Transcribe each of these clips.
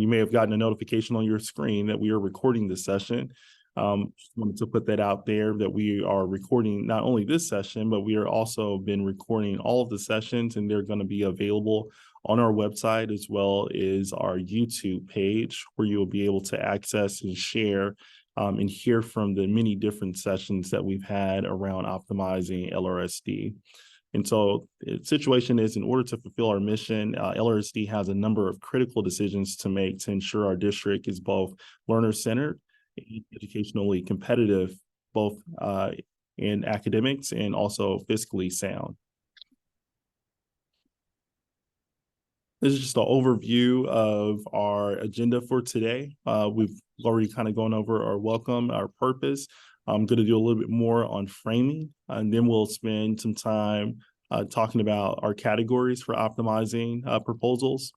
you may have gotten a notification on your screen that we are recording this session. Just wanted to put that out there that we are recording not only this session, but we are also been recording all of the sessions, and they're going to be available on our website as well as our YouTube page, where you'll be able to access and share and hear from the many different sessions that we've had around optimizing LRSD. And so the situation is, in order to fulfill our mission, LRSD has a number of critical decisions to make to ensure our district is both learner-centered and educationally competitive, both in academics and also fiscally sound. This is just an overview of our agenda for today. We've already kind of gone over our welcome, our purpose. I'm going to do a little bit more on framing, and then we'll spend some time talking about our categories for optimizing proposals.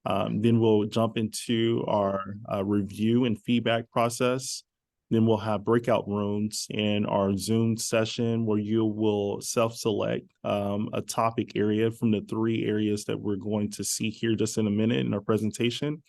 Then we'll jump into our review and feedback process. Then we'll have breakout rooms in our Zoom session where you will self-select a topic area from the 3 areas that we're going to see here just in a minute in our presentation.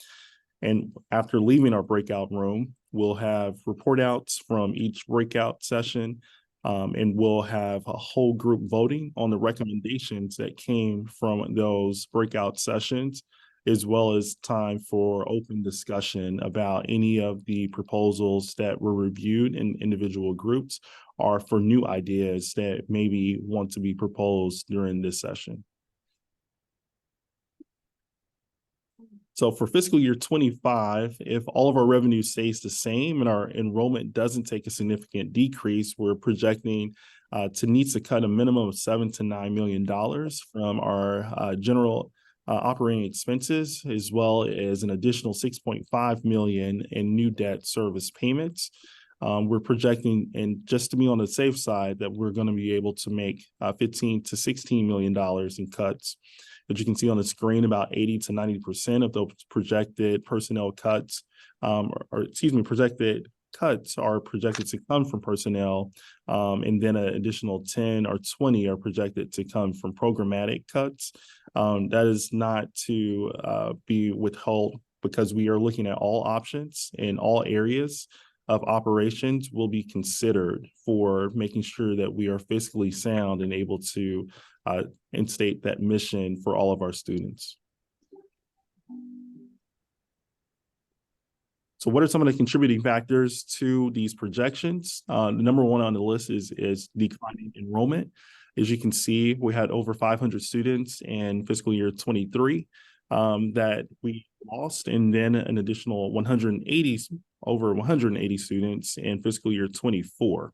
And after leaving our breakout room, we'll have report outs from each breakout session, and we'll have a whole group voting on the recommendations that came from those breakout sessions, as well as time for open discussion about any of the proposals that were reviewed in individual groups or for new ideas that maybe want to be proposed during this session. So for fiscal year 25, if all of our revenue stays the same and our enrollment doesn't take a significant decrease, we're projecting to need to cut a minimum of $7 to $9 million from our general operating expenses, as well as an additional $6.5 million in new debt service payments. We're projecting, and just to be on the safe side, that we're going to be able to make $15 to $16 million in cuts. As you can see on the screen, about 80 to 90% of those projected personnel cuts, projected cuts are projected to come from personnel, and then an additional 10 or 20 are projected to come from programmatic cuts. That is not to be withheld, because we are looking at all options and all areas of operations will be considered for making sure that we are fiscally sound and able to instate that mission for all of our students. So what are some of the contributing factors to these projections? The number one on the list is declining enrollment. As you can see, we had over 500 students in fiscal year 23 that we lost, and then an additional over 180 students in fiscal year 24.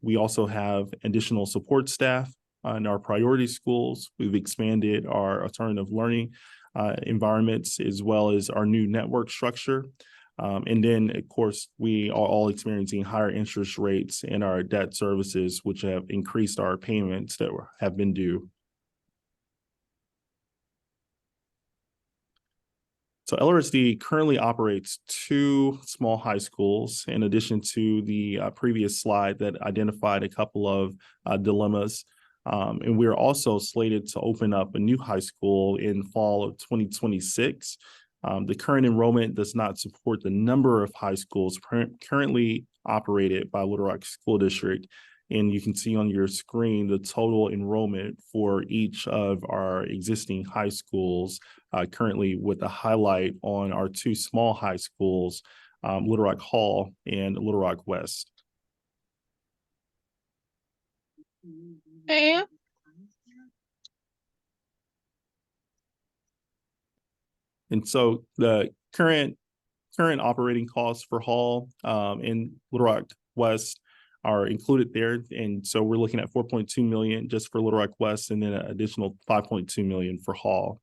We also have additional support staff in our priority schools. We've expanded our alternative learning environments, as well as our new network structure. And then, of course, we are all experiencing higher interest rates in our debt services, which have increased our payments that have been due. So LRSD currently operates 2 small high schools, in addition to the previous slide that identified a couple of dilemmas. And we're also slated to open up a new high school in fall of 2026. The current enrollment does not support the number of high schools currently operated by Little Rock School District. And you can see on your screen the total enrollment for each of our existing high schools, currently with a highlight on our 2 small high schools, Little Rock Hall and Little Rock West. Hey. And so the current operating costs for Hall and Little Rock West are included there. And so we're looking at $4.2 million just for Little Rock West, and then an additional $5.2 million for Hall.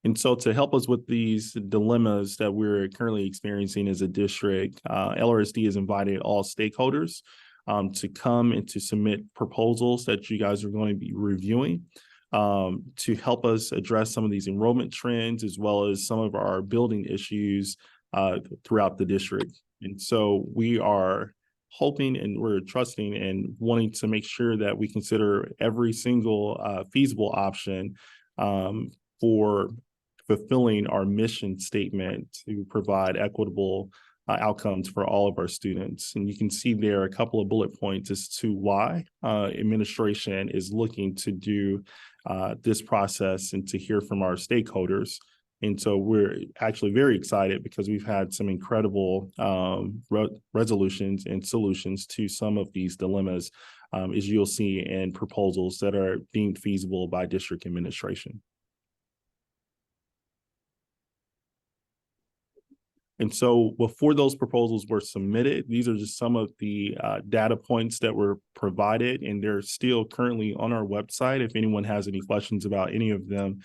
And so to help us with these dilemmas that we're currently experiencing as a district, LRSD has invited all stakeholders to come and to submit proposals that you guys are going to be reviewing to help us address some of these enrollment trends, as well as some of our building issues throughout the district. And so we are hoping, and we're trusting and wanting to make sure that we consider every single feasible option for fulfilling our mission statement to provide equitable outcomes for all of our students. And you can see there a couple of bullet points as to why administration is looking to do this process and to hear from our stakeholders. And so we're actually very excited because we've had some incredible resolutions and solutions to some of these dilemmas, as you'll see in proposals that are deemed feasible by district administration. And so before those proposals were submitted, these are just some of the data points that were provided, and they're still currently on our website. If anyone has any questions about any of them,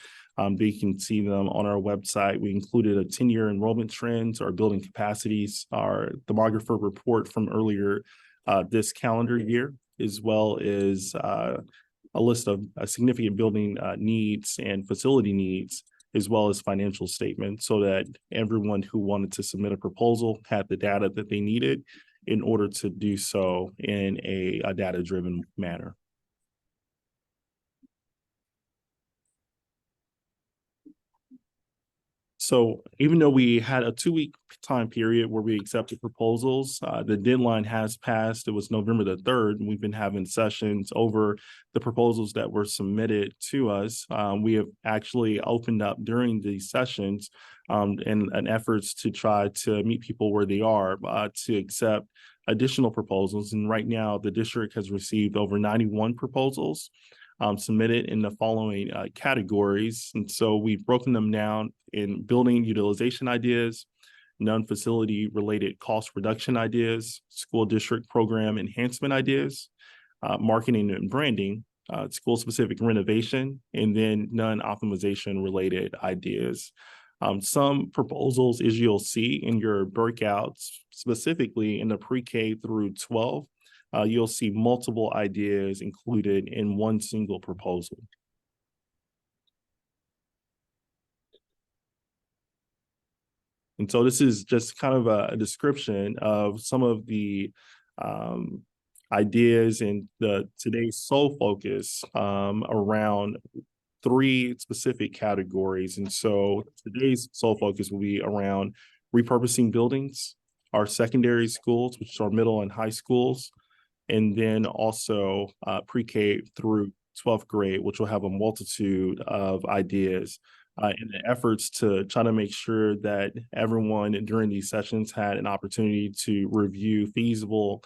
they can see them on our website. We included a 10-year enrollment trends, our building capacities, our demographer report from earlier this calendar year, as well as a list of significant building needs and facility needs, as well as financial statements, so that everyone who wanted to submit a proposal had the data that they needed in order to do so in a data-driven manner. So even though we had a 2-week time period where we accepted proposals, the deadline has passed. It was November the 3rd, and we've been having sessions over the proposals that were submitted to us. We have actually opened up during these sessions in an efforts to try to meet people where they are to accept additional proposals. And right now, the district has received over 91 proposals submitted in the following categories. And so we've broken them down in building utilization ideas, non-facility related cost reduction ideas, school district program enhancement ideas, marketing and branding, school-specific renovation, and then non-optimization related ideas. Some proposals, as you'll see in your breakouts, specifically in the pre-K through 12, you'll see multiple ideas included in one single proposal. And so this is just kind of a description of some of the ideas and today's sole focus around 3 specific categories. And so today's sole focus will be around repurposing buildings, our secondary schools, which are middle and high schools, and then also pre-K through 12th grade, which will have a multitude of ideas in the efforts to try to make sure that everyone during these sessions had an opportunity to review feasible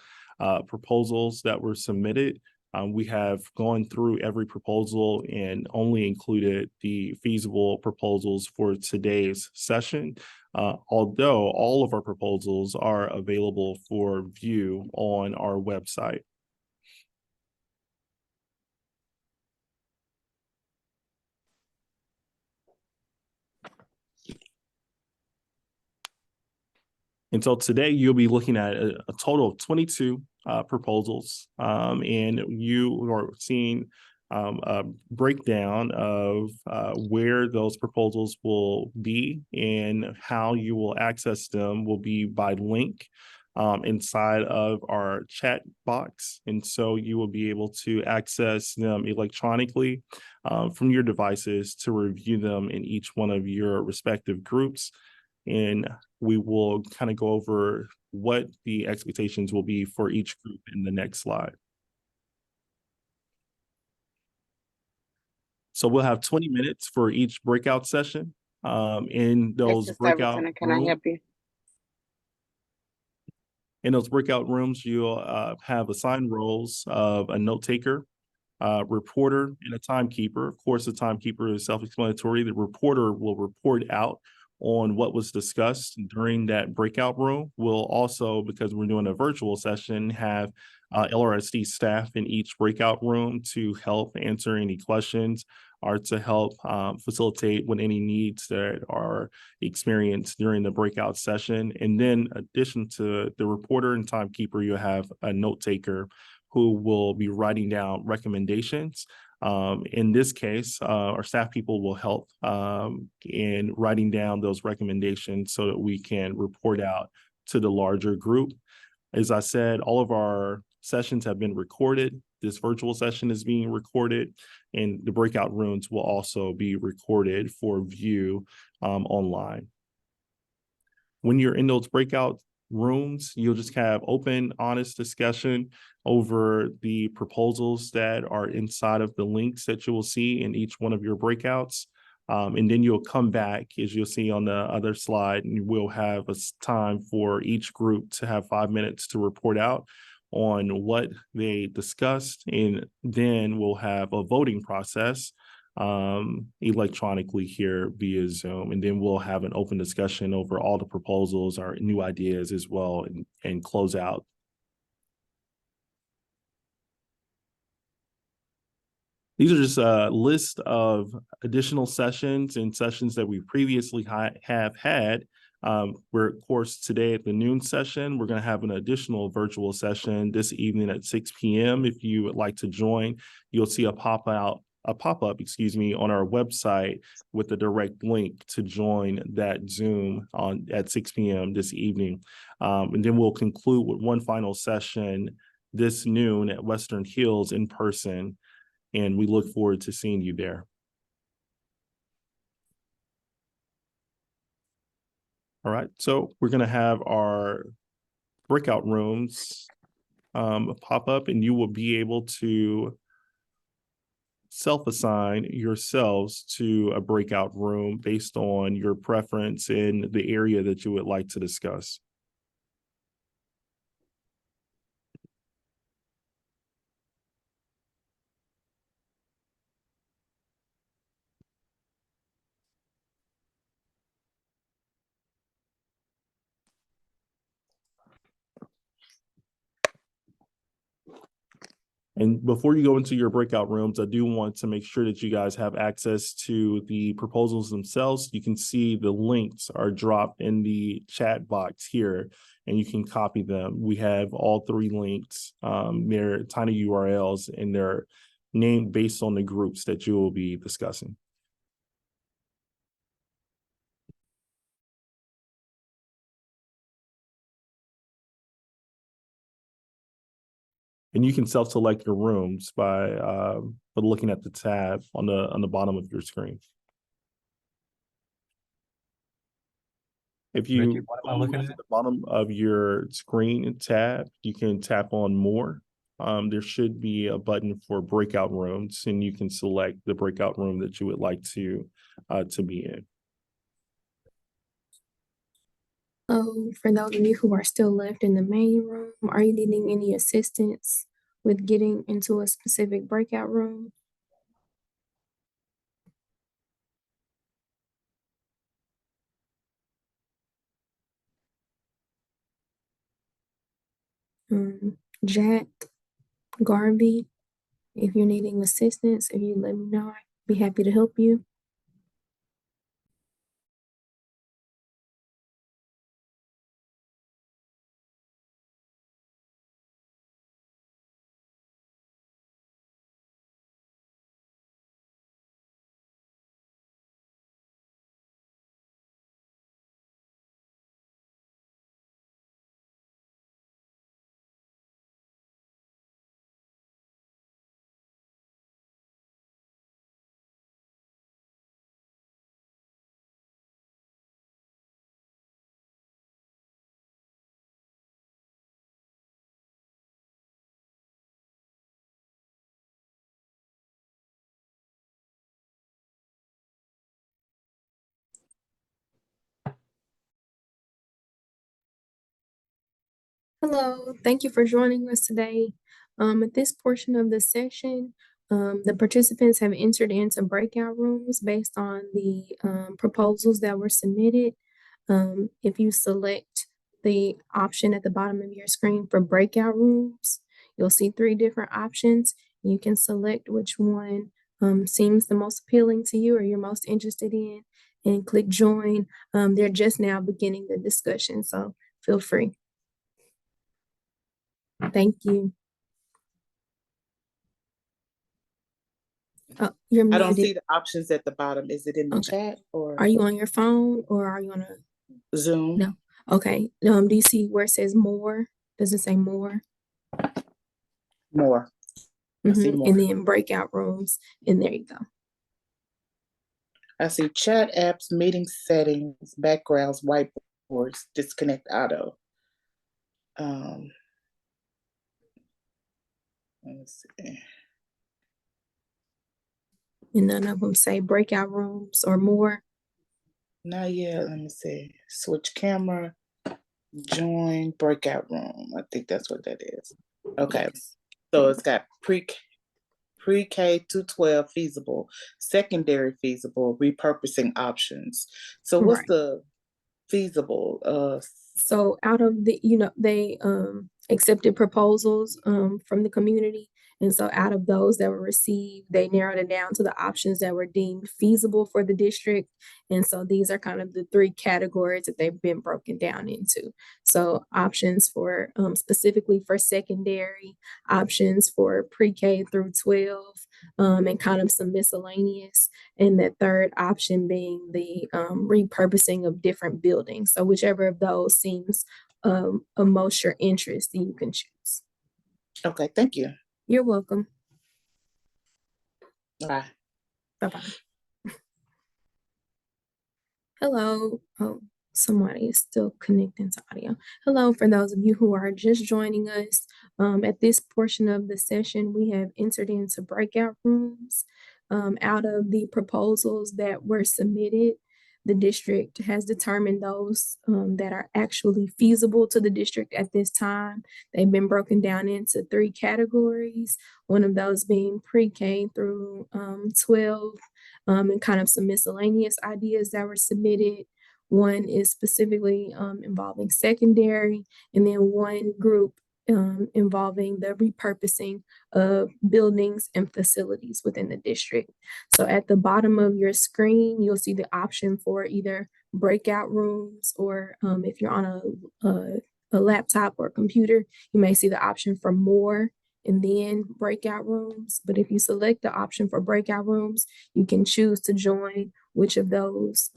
proposals that were submitted. We have gone through every proposal and only included the feasible proposals for today's session, although all of our proposals are available for view on our website. And so today you'll be looking at a total of 22 proposals, and you are seeing a breakdown of where those proposals will be, and how you will access them will be by link inside of our chat box. And so you will be able to access them electronically from your devices to review them in each one of your respective groups. And we will kind of go over what the expectations will be for each group in the next slide. So we'll have 20 minutes for each breakout session. In those breakout rooms, can I help you? In those breakout rooms, you'll have assigned roles of a note taker, reporter, and a timekeeper. Of course, the timekeeper is self-explanatory. The reporter will report out on what was discussed during that breakout room. We'll also, because we're doing a virtual session, have LRSD staff in each breakout room to help answer any questions or to help facilitate with any needs that are experienced during the breakout session. And then in addition to the reporter and timekeeper, you have a note taker who will be writing down recommendations. In this case, our staff people will help in writing down those recommendations so that we can report out to the larger group. As I said, all of our sessions have been recorded. This virtual session is being recorded, and the breakout rooms will also be recorded for view online. When you're in those breakout rooms, you'll just have open, honest discussion over the proposals that are inside of the links that you will see in each one of your breakouts. And then you'll come back, as you'll see on the other slide, and we'll have a time for each group to have 5 minutes to report out on what they discussed. And then we'll have a voting process electronically here via Zoom. And then we'll have an open discussion over all the proposals, our new ideas as well, and close out. These are just a list of additional sessions and sessions that we previously have had. We're, of course, today at the noon session, we're going to have an additional virtual session this evening at 6 p.m. If you would like to join, you'll see a pop-up, on our website with a direct link to join that Zoom at 6 p.m. this evening. And then we'll conclude with one final session this noon at Western Hills in person. And we look forward to seeing you there. All right, so we're going to have our breakout rooms pop up, and you will be able to self-assign yourselves to a breakout room based on your preference in the area that you would like to discuss. And before you go into your breakout rooms, I do want to make sure that you guys have access to the proposals themselves. You can see the links are dropped in the chat box here, and you can copy them. We have all 3 links. They're tiny URLs, and they're named based on the groups that you will be discussing. And you can self-select your rooms by looking at the tab on the bottom of your screen. If you Ricky, what am I looking at at? the bottom of your screen tab, you can tap on more. There should be a button for breakout rooms, and you can select the breakout room that you would like to be in. For those of you who are still left in the main room, are you needing any assistance with getting into a specific breakout room? Jack, Garvey, if you're needing assistance, if you let me know, I'd be happy to help you. Hello, thank you for joining us today. At this portion of the session, the participants have entered into breakout rooms based on the proposals that were submitted. If you select the option at the bottom of your screen for breakout rooms, you'll see 3 different options. You can select which one seems the most appealing to you or you're most interested in and click join. They're just now beginning the discussion, so feel free. Thank you. You're I don't muted. see the options at the bottom. Is it in the Okay. chat or Are you on your phone or are you on a Zoom? No. Okay. Do you see where it says more? Does it say more? More. I see more. And then breakout rooms, and there you go. I see chat apps, meeting settings, backgrounds, whiteboards, disconnect auto. Let's see. And none of them say breakout rooms or more. Not yet. Let me see. Switch camera, join breakout room. I think that's what that is. Okay. Yes. So it's got pre-K to 12 feasible, secondary feasible, repurposing options. So what's Right. the feasible? So out of the, they accepted proposals from the community. And so out of those that were received, they narrowed it down to the options that were deemed feasible for the district. And so these are kind of the three categories that they've been broken down into. So options for specifically for secondary, options for pre-K through 12, and kind of some miscellaneous. And the third option being the repurposing of different buildings. So whichever of those seems of most your interest, then you can choose. Okay, thank you. You're welcome. Bye. Bye-bye. Hello. Oh, somebody is still connecting to audio. Hello, for those of you who are just joining us. At this portion of the session, we have entered into breakout rooms. Out of the proposals that were submitted, the district has determined those that are actually feasible to the district at this time. They've been broken down into three categories, one of those being pre-K through 12, and kind of some miscellaneous ideas that were submitted. One is specifically involving secondary, and then one group involving the repurposing of buildings and facilities within the district. So at the bottom of your screen, you'll see the option for either breakout rooms, or if you're on a laptop or a computer, you may see the option for more and then breakout rooms. But if you select the option for breakout rooms, you can choose to join which of those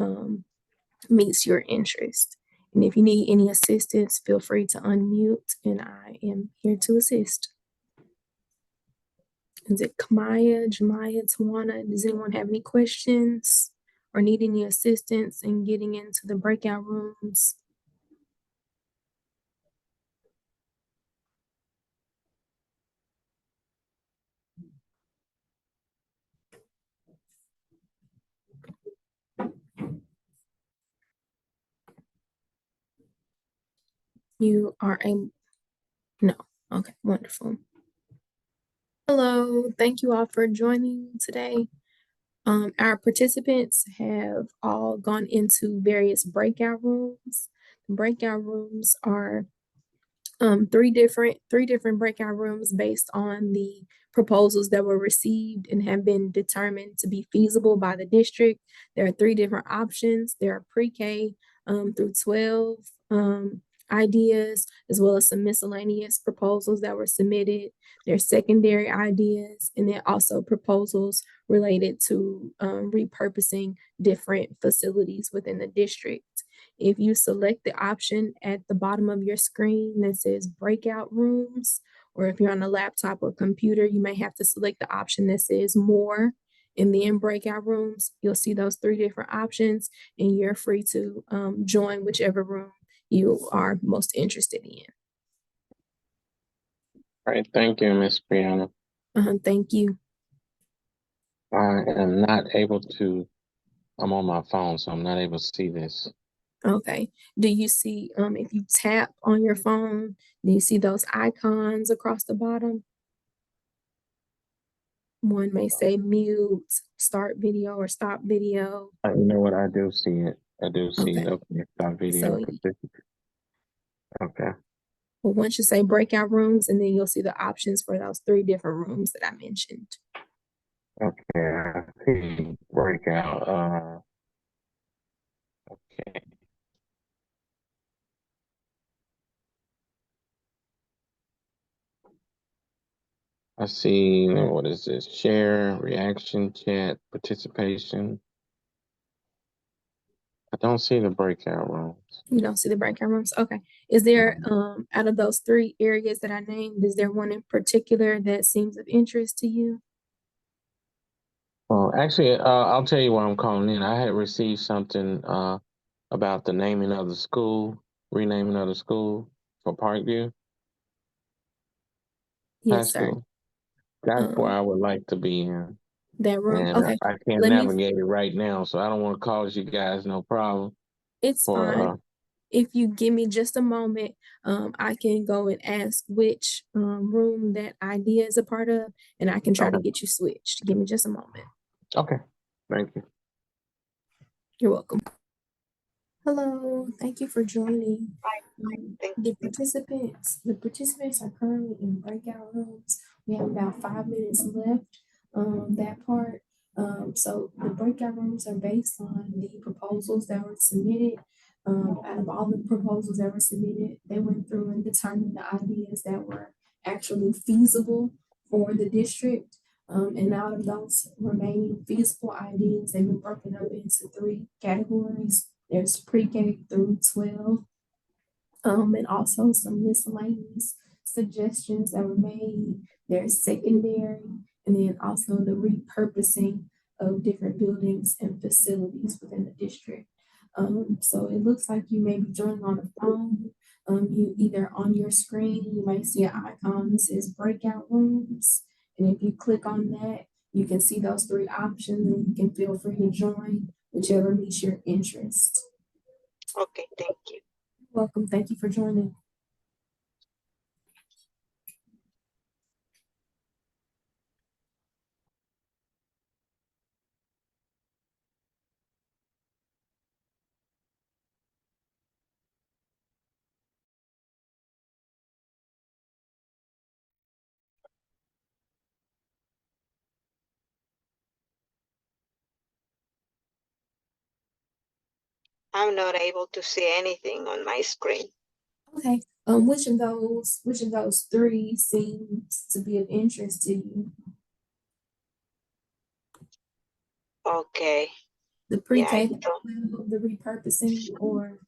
meets your interest. And if you need any assistance, feel free to unmute, and I am here to assist. Is it Kamaya, Jamaya, Tawana? Does anyone have any questions or need any assistance in getting into the breakout rooms? You are no. Okay, wonderful. Hello, thank you all for joining today. Our participants have all gone into various breakout rooms. The breakout rooms are three different breakout rooms based on the proposals that were received and have been determined to be feasible by the district. There are three different options. There are pre-K through 12 ideas, as well as some miscellaneous proposals that were submitted. There's secondary ideas, and then also proposals related to repurposing different facilities within the district. If you select the option at the bottom of your screen that says breakout rooms, or if you're on a laptop or computer, you may have to select the option that says more and then breakout rooms. You'll see those three different options, and you're free to join whichever room you are most interested in. All right, thank you, Ms. Brianna. Thank you. I am not able to, I'm on my phone, so I'm not able to see this. Okay. Do you see, if you tap on your phone, do you see those icons across the bottom? One may say mute, start video, or stop video. You know what? I do see it. I do see it. Okay. Okay, stop video. So, Okay. well, once you say breakout rooms, and then you'll see the options for those three different rooms that I mentioned. Okay, I see breakout. Okay. I see, what is this? Share, reaction, chat, participation. I don't see the breakout rooms. You don't see the breakout rooms? Okay. Is there, out of those three areas that I named, is there one in particular that seems of interest to you? Well, actually, I'll tell you why I'm calling in. I had received something about the naming of the school, renaming of the school for Parkview High Yes, sir. School. That's where Um, I would like to be in. that room, And okay. I can't Let me, navigate it right now, so I don't want to cause you guys no problem it's for fine. If you give me just a moment, I can go and ask which, room that idea is a part of, and I can try to okay. get you switched. Give me just a moment. Okay. Thank you. You're welcome. Hello, thank you for joining. Thank The participants are currently in breakout rooms. We have about 5 minutes left, that part. So the breakout rooms are based on the proposals that were submitted. Out of all the proposals that were submitted, they went through and determined the ideas that were actually feasible for the district. And out of those remaining feasible ideas, they've been broken up into three categories. There's pre-K through 12, and also some miscellaneous suggestions that were made. There's secondary, and then also the repurposing of different buildings and facilities within the district. So it looks like you may be joining on the phone. You either on your screen, you might see an icon that says breakout rooms. And if you click on that, you can see those three options and you can feel free to join whichever meets your interest. Okay, thank you. Welcome. Thank you for joining. I'm not able to see anything on my screen. Okay. Which of those three seems to be of interest to you? Okay. The Yeah, pre-K, I don't. the repurposing, or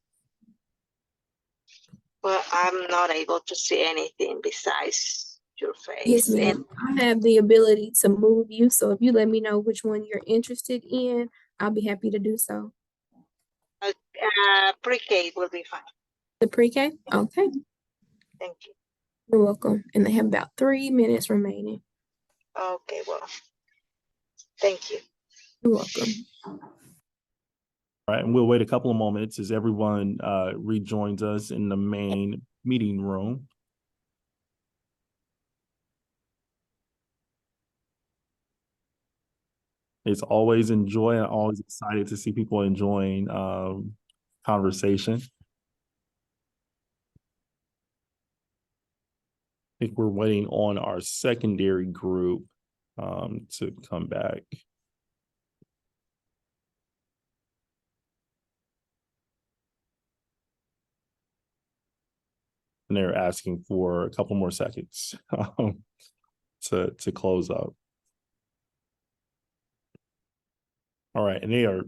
Well, I'm not able to see anything besides your yes, face. And ma'am. I have the ability to move you, so if you let me know which one you're interested in, I'll be happy to do so. pre-K will be fine. The pre-K? Okay. Thank you. You're welcome. And they have about 3 minutes remaining. Okay, well, thank you. You're welcome. All right, and we'll wait a couple of moments as everyone rejoins us in the main meeting room. It's always enjoy and always excited to see people enjoying conversation. I think we're waiting on our secondary group to come back. And they're asking for a couple more seconds to close up. All right, and they are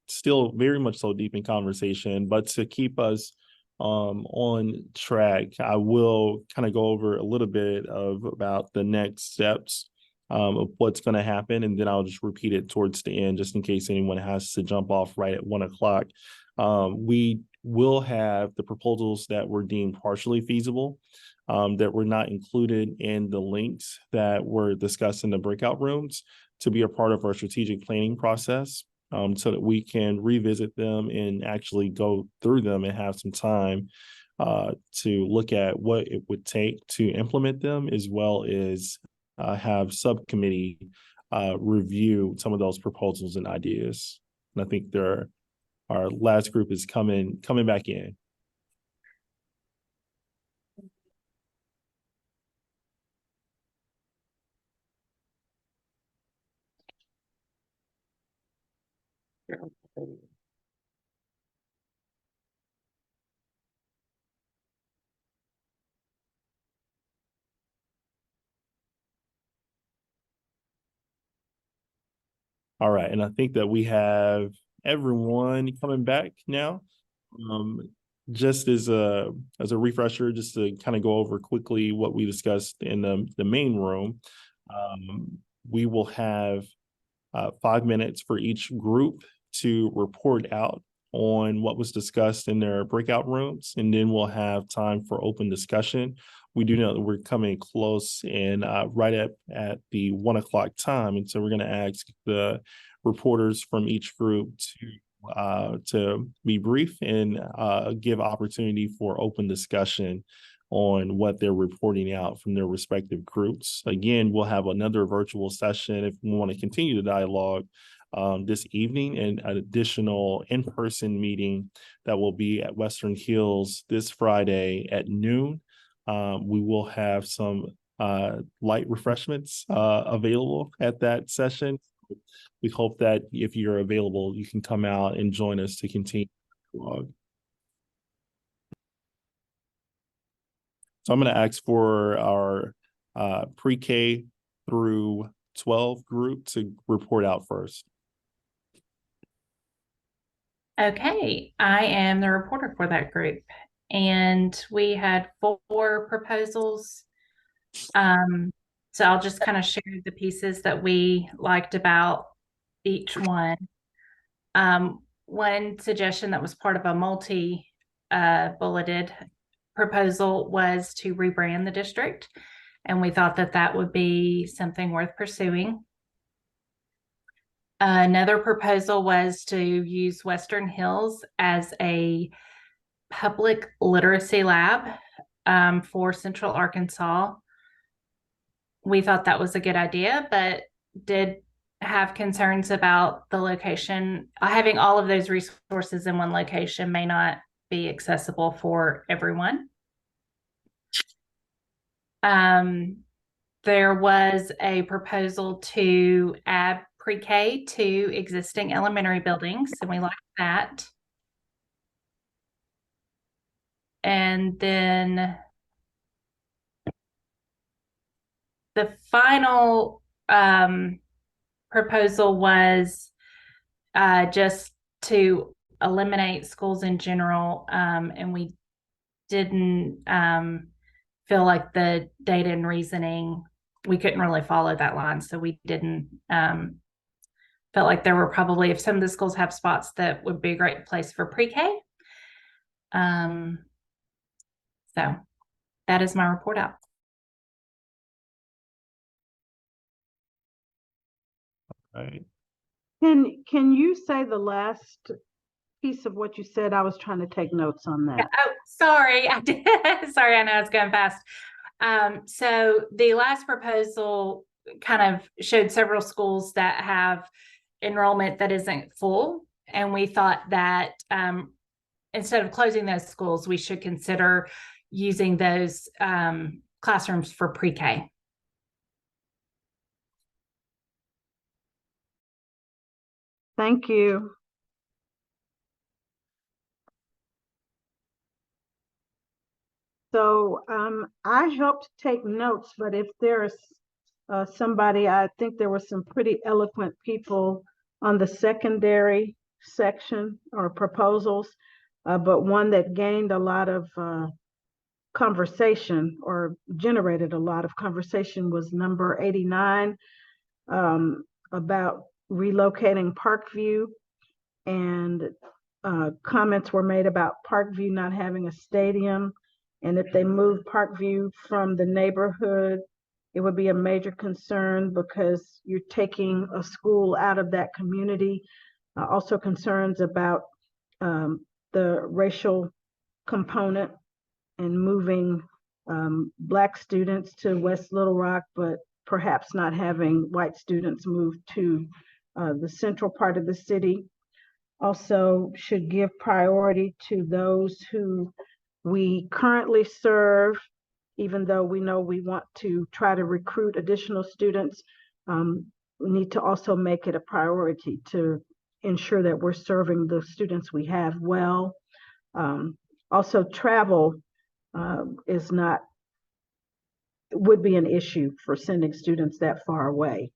still very much so deep in conversation, but to keep us on track, I will kind of go over a little bit about the next steps of what's going to happen, and then I'll just repeat it towards the end, just in case anyone has to jump off right at 1 o'clock. We will have the proposals that were deemed partially feasible, that were not included in the links that were discussed in the breakout rooms, to be a part of our strategic planning process, so that we can revisit them and actually go through them and have some time to look at what it would take to implement them, as well as have subcommittee review some of those proposals and ideas. And I think our last group is coming back in. All right, and I think that we have everyone coming back now. Just as a refresher, just to kind of go over quickly what we discussed in the main room. We will have 5 minutes for each group to report out on what was discussed in their breakout rooms, and then we'll have time for open discussion. We do know that we're coming close and right at the 1 o'clock time, and so we're going to ask the reporters from each group to be brief and give opportunity for open discussion on what they're reporting out from their respective groups. Again, we'll have another virtual session if we want to continue the dialogue this evening, and an additional in-person meeting that will be at Western Hills this Friday at noon. We will have some light refreshments available at that session. We hope that if you're available, you can come out and join us to continue the dialogue. So I'm going to ask for our pre-K through 12 group to report out first. Okay, I am the reporter for that group, and we had 4 proposals. So I'll just kind of share the pieces that we liked about each one. One suggestion that was part of a multi-bulleted proposal was to rebrand the district, and we thought that that would be something worth pursuing. Another proposal was to use Western Hills as a public literacy lab for Central Arkansas. We thought that was a good idea, but did have concerns about the location. Having all of those resources in one location may not be accessible for everyone. There was a proposal to add pre-K to existing elementary buildings, and we liked that. And then the final proposal was just to eliminate schools in general, and we didn't feel like the data and reasoning, we couldn't really follow that line, so we didn't felt like there were probably, if some of the schools have spots, that would be a great place for pre-K. So that is my report out. All right. Can you say the last piece of what you said? I was trying to take notes on that. Oh, sorry, I did. Sorry, I know it's going fast. So the last proposal kind of showed several schools that have enrollment that isn't full, and we thought that instead of closing those schools, we should consider using those classrooms for pre-K. Thank you. So I helped take notes, but if there's somebody, I think there were some pretty eloquent people on the secondary section or proposals, but one that gained a lot of conversation or generated a lot of conversation was number 89, about relocating Parkview, and comments were made about Parkview not having a stadium, and if they moved Parkview from the neighborhood, it would be a major concern because you're taking a school out of that community. Also concerns about the racial component and moving Black students to West Little Rock, but perhaps not having white students move to the central part of the city. Also should give priority to those who we currently serve, even though we know we want to try to recruit additional students. We need to also make it a priority to ensure that we're serving the students we have well. Also, travel would be an issue for sending students that far away.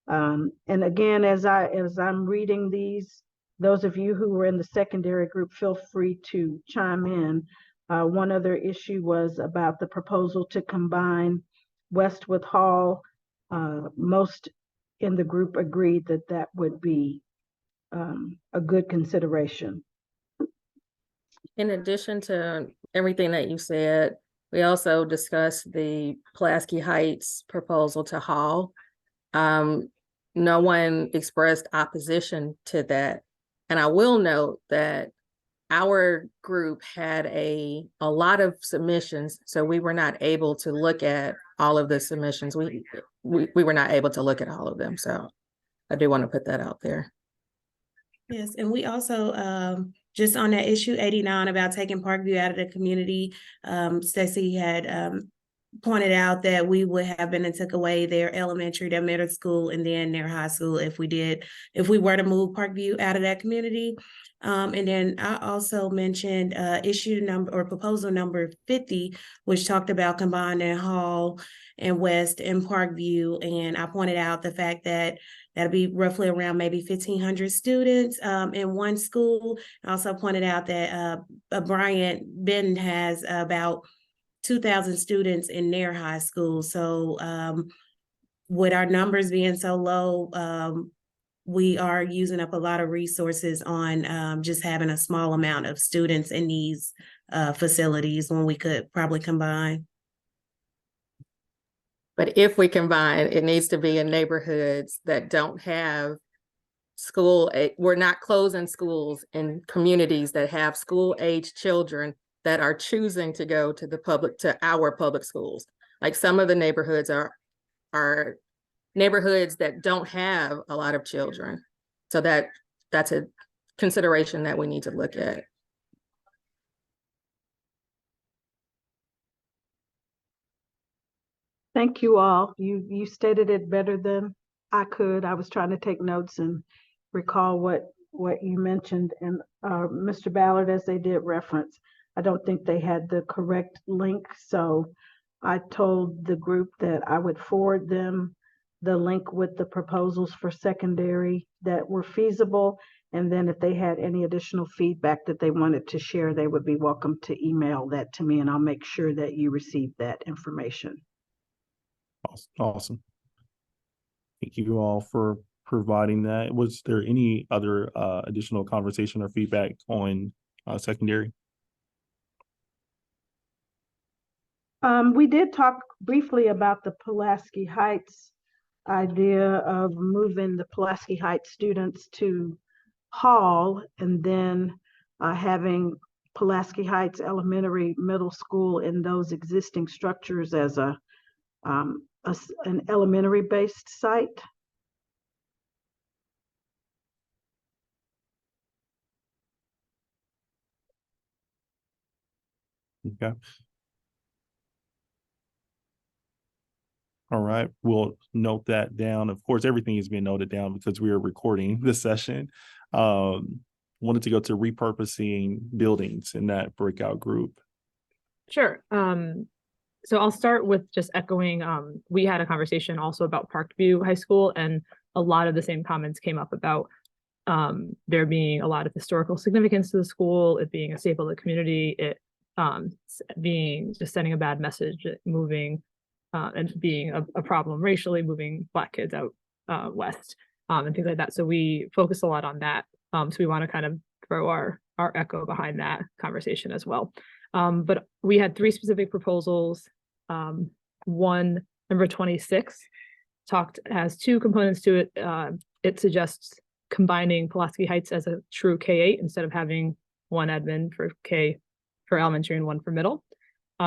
And again, as I'm reading these, those of you who were in the secondary group, feel free to chime in. One other issue was about the proposal to combine West with Hall. Most in the group agreed that that would be a good consideration. In addition to everything that you said, we also discussed the Pulaski Heights proposal to Hall. No one expressed opposition to that. And I will note that our group had a lot of submissions, so we were not able to look at all of the submissions. We were not able to look at all of them. So I do want to put that out there. Yes, and we also, just on that issue 89 about taking Parkview out of the community, Stacy had pointed out that we would have been and took away their elementary, their middle school, and then their high school if we were to move Parkview out of that community. And then I also mentioned issue number or proposal number 50, which talked about combining Hall and West and Parkview. And I pointed out the fact that that'll be roughly around maybe 1,500 students in one school. I also pointed out that Bryant Benton has about 2,000 students in their high school. So with our numbers being so low, we are using up a lot of resources on just having a small amount of students in these facilities when we could probably combine. But if we combine, it needs to be in neighborhoods that don't have school. We're not closing schools in communities that have school-age children that are choosing to go to our public schools. Like some of the neighborhoods are neighborhoods that don't have a lot of children. So that's a consideration that we need to look at. Thank you all. You stated it better than I could. I was trying to take notes and recall what you mentioned. And Mr. Ballard, as they did reference, I don't think they had the correct link. So I told the group that I would forward them the link with the proposals for secondary that were feasible. And then if they had any additional feedback that they wanted to share, they would be welcome to email that to me, and I'll make sure that you receive that information. Awesome. Thank you all for providing that. Was there any other additional conversation or feedback on secondary? We did talk briefly about the Pulaski Heights idea of moving the Pulaski Heights students to Hall and then having Pulaski Heights Elementary Middle School in those existing structures as an elementary based site. Okay. All right, we'll note that down. Of course, everything is being noted down because we are recording this session. Wanted to go to repurposing buildings in that breakout group. Sure. So I'll start with just echoing, we had a conversation also about Parkview High School, and a lot of the same comments came up about there being a lot of historical significance to the school, it being a staple of the community, it being just sending a bad message, moving and being a problem racially, moving Black kids out west and things like that. So we focus a lot on that. So we want to kind of throw our echo behind that conversation as well. But we had 3 specific proposals. One, number 26, has 2 components to it. It suggests combining Pulaski Heights as a true K-8 instead of having one admin for elementary and one for middle,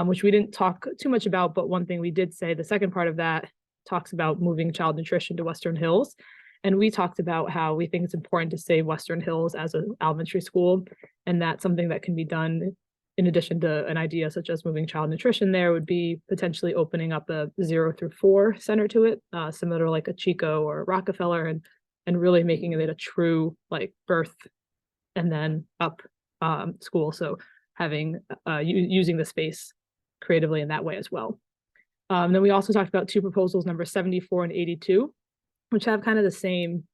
which we didn't talk too much about. But one thing we did say, the second part of that talks about moving child nutrition to Western Hills. And we talked about how we think it's important to save Western Hills as an elementary school. And that's something that can be done in addition to an idea such as moving child nutrition there would be potentially opening up a 0 through 4 center to it, similar to like a Chico or Rockefeller, and really making it a true like birth and then up school. So having using the space creatively in that way as well. Then we also talked about 2 proposals, number 74 and 82, which have kind of the same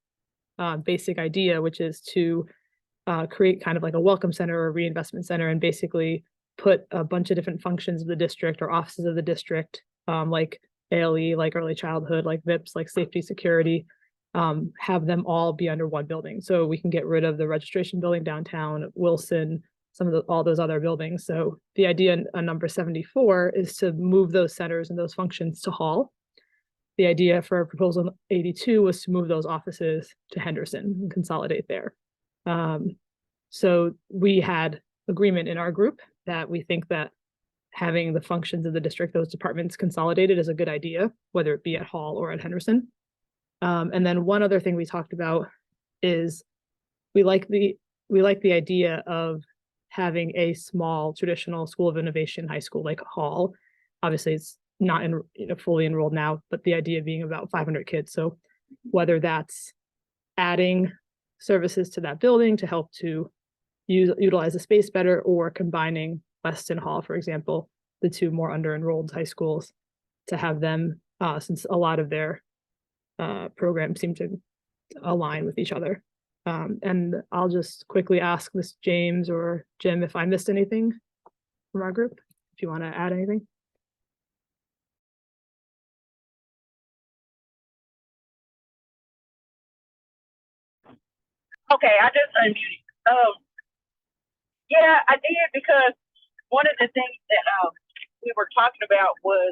basic idea, which is to create kind of like a welcome center or reinvestment center and basically put a bunch of different functions of the district or offices of the district, like ALE, like early childhood, like VIPS, like safety, security, have them all be under one building. So we can get rid of the registration building downtown, Wilson, some of all those other buildings. So the idea on number 74 is to move those centers and those functions to Hall. The idea for proposal 82 was to move those offices to Henderson and consolidate there. So we had agreement in our group that we think that having the functions of the district, those departments consolidated is a good idea, whether it be at Hall or at Henderson. And then one other thing we talked about is we like the idea of having a small traditional school of innovation high school like Hall. Obviously it's not fully enrolled now, but the idea being about 500 kids. So whether that's adding services to that building to help to utilize the space better, or combining West and Hall, for example, the two more under-enrolled high schools, to have them, since a lot of their programs seem to align with each other. And I'll just quickly ask Ms. James or Jim if I missed anything from our group, if you want to add anything. Okay, I just unmuted. Yeah, I did, because one of the things that we were talking about was,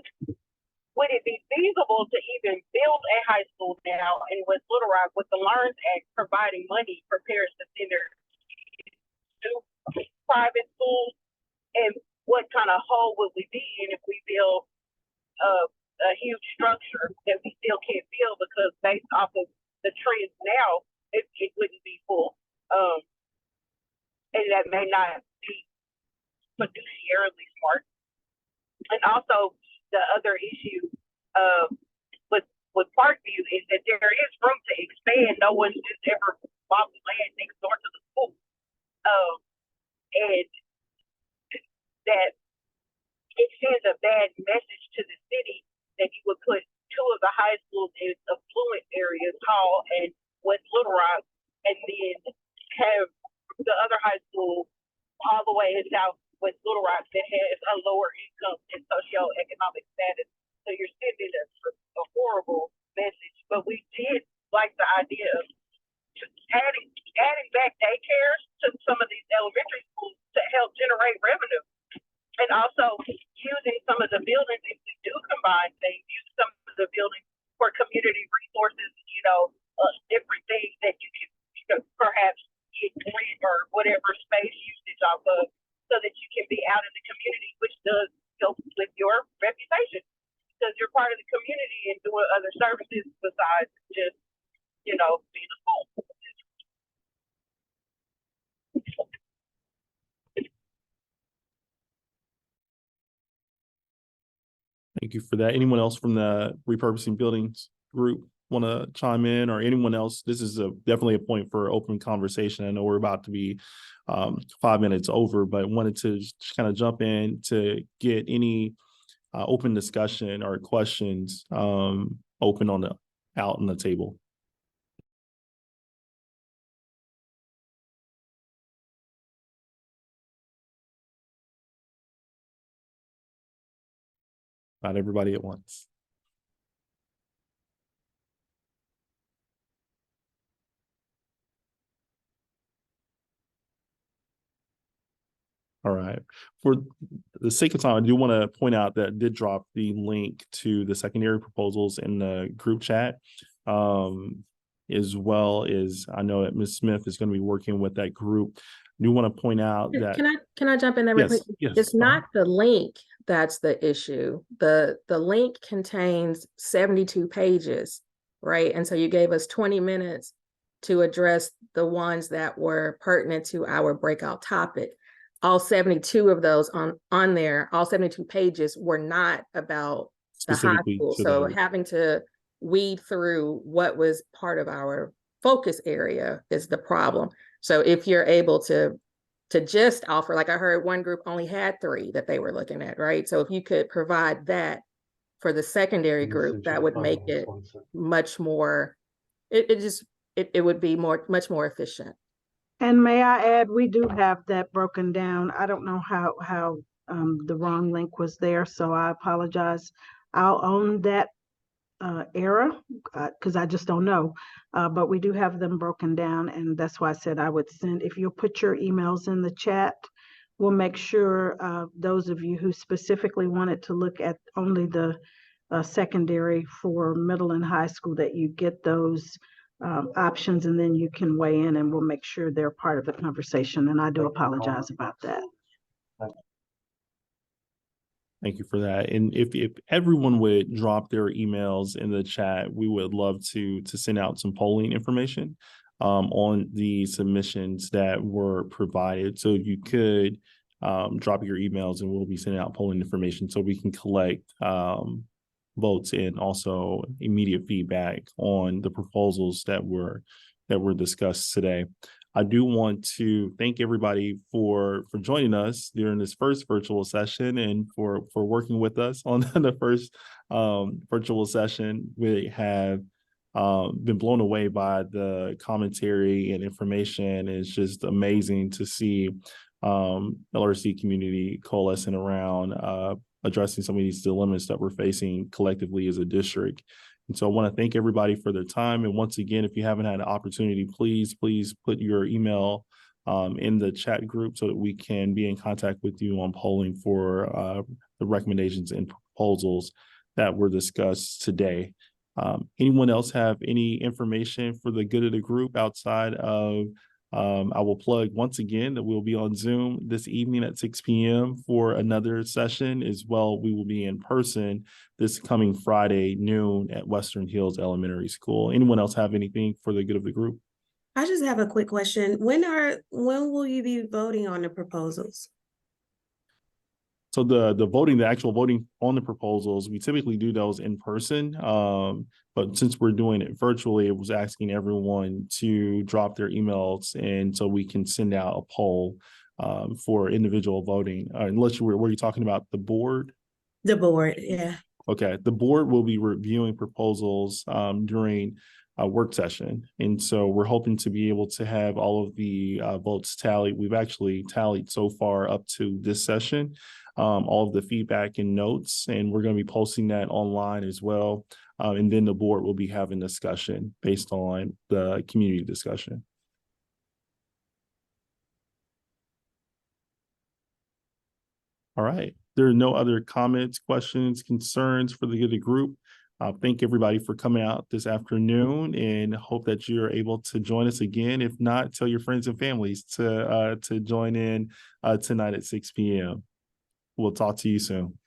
would it be feasible to even build a high school now in West Little Rock with the LEARNS Act providing money for parents to send their kids to private schools? And what kind of hole would we be in if we build a huge structure that we still can't build, because based off of the trends now, it wouldn't be full. And that may not be fiduciarily smart. And also, the other issue with Parkview is that there is room to expand. No one's just ever bought the land next door to the school. And that it sends a bad message to the city that you would put two of the high schools in affluent areas, Hall and West Little Rock, and then have the other high school all the way in Southwest Little Rock that has a lower income and socioeconomic status. So you're sending a horrible message. But we did like the idea of adding back daycares to some of these elementary schools to help generate revenue. And also using some of the buildings, if we do combine things, use some of the buildings for community resources, different things that you can perhaps get rent or whatever space usage off of, so that you can be out in the community, which does help with your reputation, because you're part of the community and doing other services besides just, being a school. Thank you for that. Anyone else from the repurposing buildings group want to chime in, or anyone else? This is definitely a point for open conversation. I know we're about to be 5 minutes over, but wanted to just kind of jump in to get any open discussion or questions open out on the table. Not everybody at once. All right. For the sake of time, I do want to point out that I did drop the link to the secondary proposals in the group chat, as well as I know that Ms. Smith is going to be working with that group. I do want to point out that— Can I jump in there real Yes, quick? yes, It's go not ahead. the link that's the issue. The link contains 72 pages, right? And so you gave us 20 minutes to address the ones that were pertinent to our breakout topic. All 72 of those on there, all 72 pages were not about the high Specifically school. to So the— having to weed through what was part of our focus area is the problem. So if you're able to just offer, like I heard one group only had 3 that they were looking at, right? So if you could provide that for the secondary group, that would make it much more, it would be much more efficient. And may I add, we do have that broken down. I don't know how the wrong link was there, so I apologize. I'll own that error because I just don't know. But we do have them broken down, and that's why I said I would send, if you'll put your emails in the chat, we'll make sure those of you who specifically wanted to look at only the secondary for middle and high school, that you get those options, and then you can weigh in, and we'll make sure they're part of the conversation. And I do apologize about that. Thank you for that. And if everyone would drop their emails in the chat, we would love to send out some polling information on the submissions that were provided. So you could drop your emails, and we'll be sending out polling information so we can collect votes and also immediate feedback on the proposals that were discussed today. I do want to thank everybody for joining us during this first virtual session and for working with us on the first virtual session. We have been blown away by the commentary and information. It's just amazing to see LRC community coalescing around addressing some of these dilemmas that we're facing collectively as a district. And so I want to thank everybody for their time. And once again, if you haven't had an opportunity, please put your email in the chat group so that we can be in contact with you on polling for the recommendations and proposals that were discussed today. Anyone else have any information for the good of the group outside of I will plug once again that we'll be on Zoom this evening at 6 p.m. for another session. As well, we will be in person this coming Friday noon at Western Hills Elementary School. Anyone else have anything for the good of the group? I just have a quick question. When will you be voting on the proposals? So the actual voting on the proposals, we typically do those in person. But since we're doing it virtually, it was asking everyone to drop their emails, and so we can send out a poll for individual voting. Unless were you talking about the board? The board, yeah. Okay, the board will be reviewing proposals during a work session. And so we're hoping to be able to have all of the votes tallied. We've actually tallied so far up to this session, all of the feedback and notes, and we're going to be posting that online as well. And then the board will be having discussion based on the community discussion. All right. There are no other comments, questions, concerns for the good of the group. Thank everybody for coming out this afternoon, and hope that you're able to join us again. If not, tell your friends and families to join in tonight at 6 p.m. We'll talk to you soon.